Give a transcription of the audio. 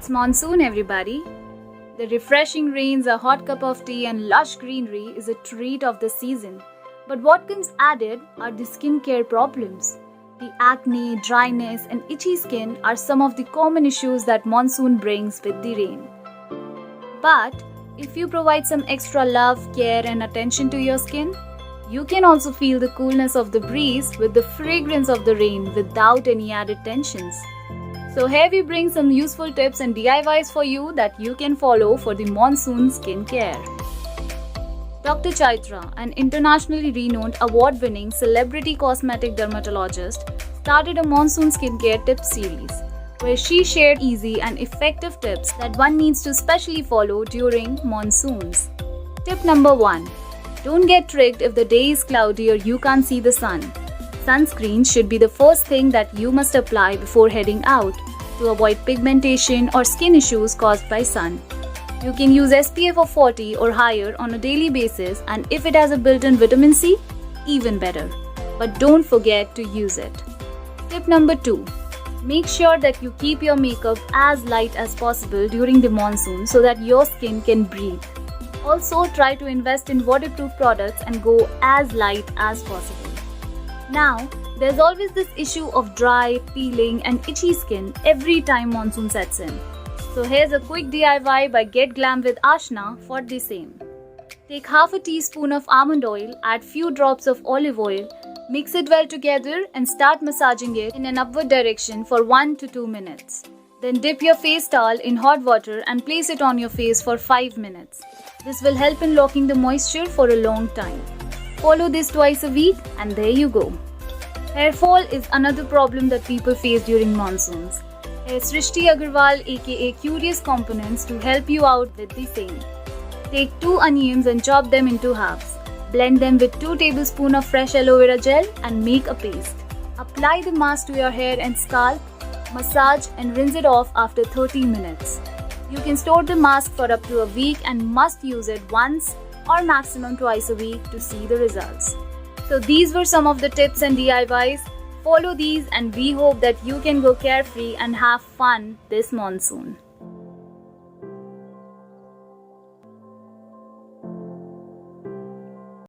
It's monsoon, everybody. The refreshing rains, a hot cup of tea, and lush greenery is a treat of the season. But what comes added are the skincare problems. The acne, dryness, and itchy skin are some of the common issues that monsoon brings with the rain. But if you provide some extra love, care, and attention to your skin, you can also feel the coolness of the breeze with the fragrance of the rain without any added tensions. So here we bring some useful tips and DIYs for you that you can follow for the monsoon skincare. Dr. Chaitra, an internationally renowned award-winning celebrity cosmetic dermatologist, started a monsoon skincare tips series where she shared easy and effective tips that one needs to specially follow during monsoons. Tip number 1. Don't get tricked if the day is cloudy or you can't see the sun. Sunscreen should be the first thing that you must apply before heading out to avoid pigmentation or skin issues caused by sun. You can use SPF of 40 or higher on a daily basis, and if it has a built-in vitamin C, even better. But don't forget to use it. Tip number 2. Make sure that you keep your makeup as light as possible during the monsoon so that your skin can breathe. Also, try to invest in waterproof products and go as light as possible. Now, there's always this issue of dry, peeling, and itchy skin every time monsoon sets in. So here's a quick DIY by Get Glam with Ashna for the same. Take half a teaspoon of almond oil, add few drops of olive oil, mix it well together and start massaging it in an upward direction for 1 to 2 minutes. Then dip your face towel in hot water and place it on your face for 5 minutes. This will help in locking the moisture for a long time. Follow this twice a week and there you go. Hair fall is another problem that people face during monsoons. Here's Srishti Agarwal aka Curious Components to help you out with the same. Take 2 onions and chop them into halves. Blend them with 2 tablespoons of fresh aloe vera gel and make a paste. Apply the mask to your hair and scalp, massage and rinse it off after 30 minutes. You can store the mask for up to a week and must use it once or maximum twice a week to see the results. So these were some of the tips and DIYs. Follow these and we hope that you can go carefree and have fun this monsoon.